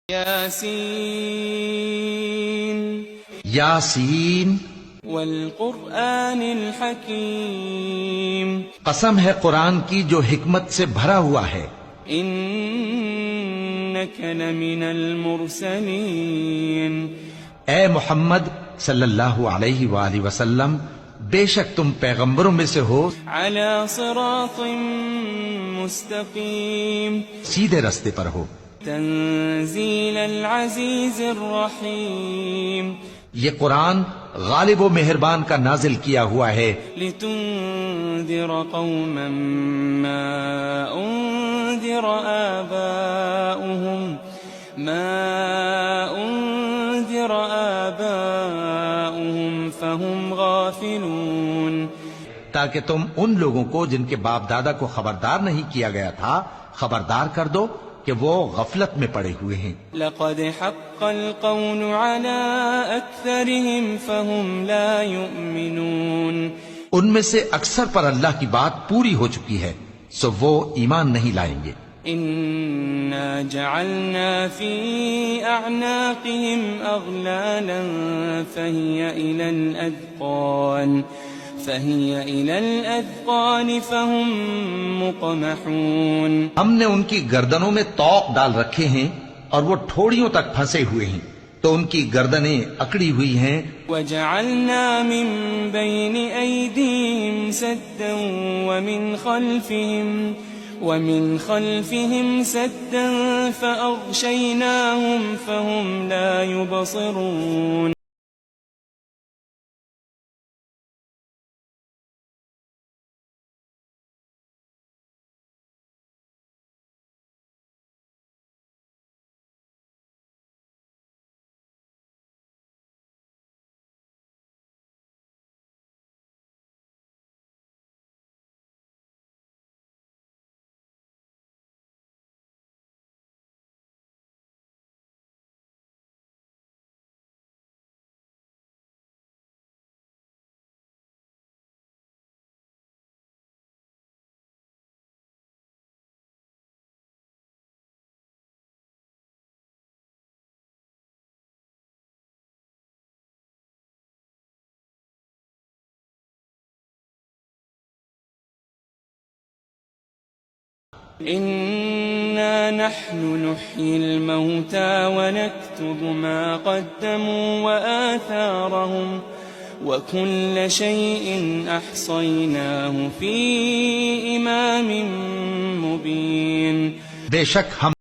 यासीन यासीन वल्कुरआनिल हकीम। कसम है कुरान की जो हिकमत से भरा हुआ है। इन्नक लमिनल मुरसलीन। ए मोहम्मद सल्लल्लाहु अलैहि वालैहि वसल्लम, बेशक तुम पैगंबरों में से हो, अला सिरातिम मुस्तकीम, सीधे रास्ते पर हो। तंजीलल अजीजिर रहीम। ये कुरान गालिब व मेहरबान का नाजिल किया हुआ है। लितुंदिर कौमन मा उन्दिर आबाउहुम फहुम गाफिलून। ताकि तुम उन लोगों को जिनके बाप दादा को खबरदार नहीं किया गया था खबरदार कर दो कि वो गफलत में पड़े हुए हैं। लक़द हक़्क़ल क़ौलु अला अक्सरिहिम फहुम ला युमिनून। उनमें से अक्सर पर अल्लाह की बात पूरी हो चुकी है, सो वो ईमान नहीं लाएंगे। इन्ना जअलना फी अअनाक़िहिम अग़लालन फहिय इलल अज़क़ान फहुम मुक़महून। हमने उनकी गर्दनों में तौक डाल रखे हैं और वो ठोड़ियों तक फंसे हुए हैं, तो उनकी गर्दनें अकड़ी हुई हैं। वजअलना मिन बैनि ऐदीहिम सद्दन वमिन खल्फिहिम सद्दन फ़अग़शयनाहुम फ़हुम ला युबसिरून। इन्ना नहनु नुह्यिल मौता वनक्तुबु मा क़द्दमू व आथारहुम व कुल्ल शैइन अहसयनाहु फी इमामिन मुबीन। बेशक हम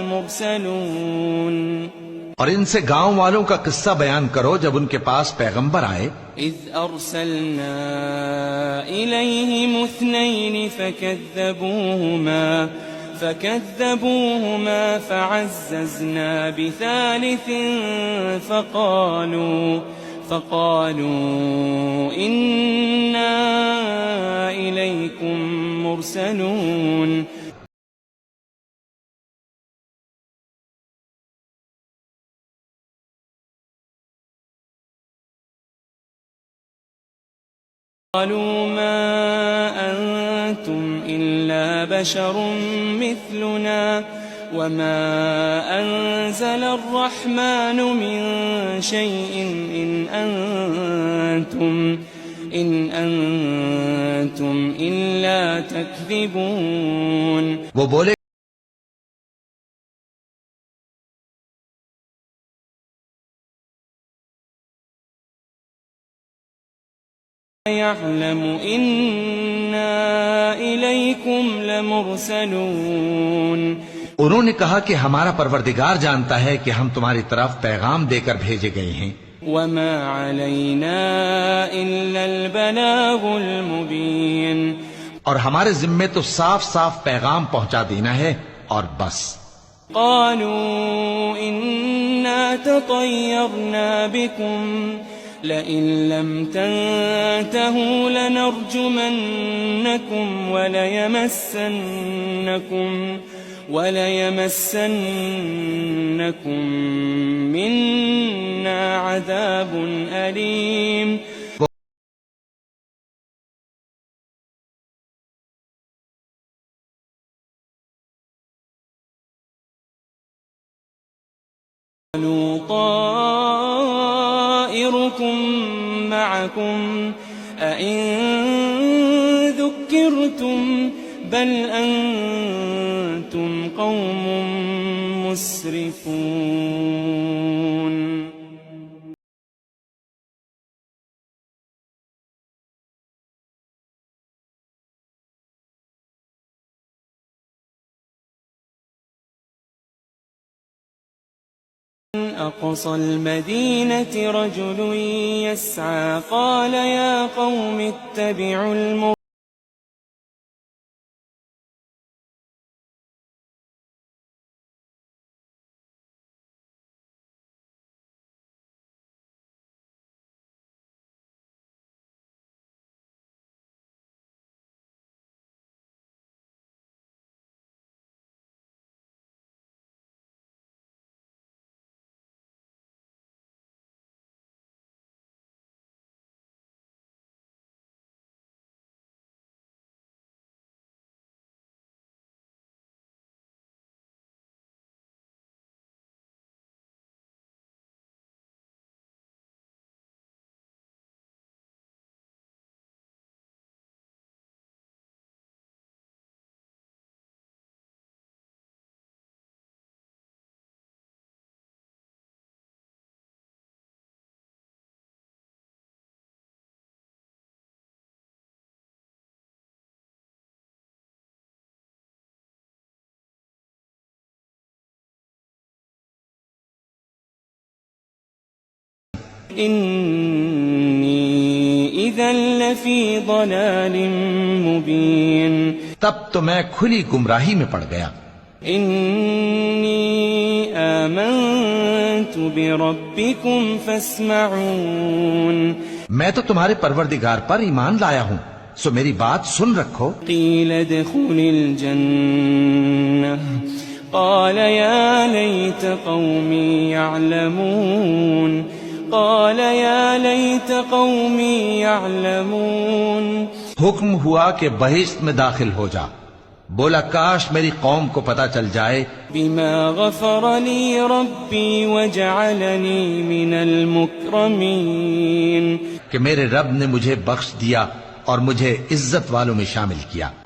मुरसलून। और इनसे गांव वालों का किस्सा बयान करो जब उनके पास पैगंबर आए। इज़ अरसलना इलैहिम इस्नैन फकज़्ज़बूहुमा फअज़्ज़ज़ना बिसालिसिन फक़ालू इन्ना इलैकुम मुरसलून। قالوا ما أنتم إلا بشر مثلنا وما أنزل الرحمن من شيء إن أنتم إلا تكذبون। वो बोले, यअलम इन्ना इलैकुम लमुरसलून। उन्होंने कहा कि हमारा परवरदिगार जानता है कि हम तुम्हारी तरफ पैगाम देकर भेजे गए हैं। वमा अलैना इल्लल बलागुल मुबीन। और हमारे जिम्मे तो साफ साफ पैगाम पहुंचा देना है और बस। क़ालू इन्ना ततय्यरना बिकुम لئن لم تنتهوا لنرجمنكم وليمسنكم منا عذاب أليم قالوا طائركم معكم أئن ذكرتم بل أنتم قوم مسرفون أقصى المدينة رجل يسعى قال يا قوم اتبعوا إني إذا لفي ضلال مبين तब तो मैं खुली गुमराही में पड़ गया। إني آمنت بربكم فاسمعون मैं तो तुम्हारे परवरदिगार पर ईमान लाया हूँ, सो मेरी बात सुन रखो। قيل ادخل الجنة قال يا ليت قومي يعلمون हुक्म हुआ कि बहिश्त में दाखिल हो जा। बोला काश मेरी कौम को पता चल जाए बिमा गफर ली रब्बी वजअलनी मिनल मुकरमीन कि मेरे रब ने मुझे बख्श दिया और मुझे इज्जत वालों में शामिल किया।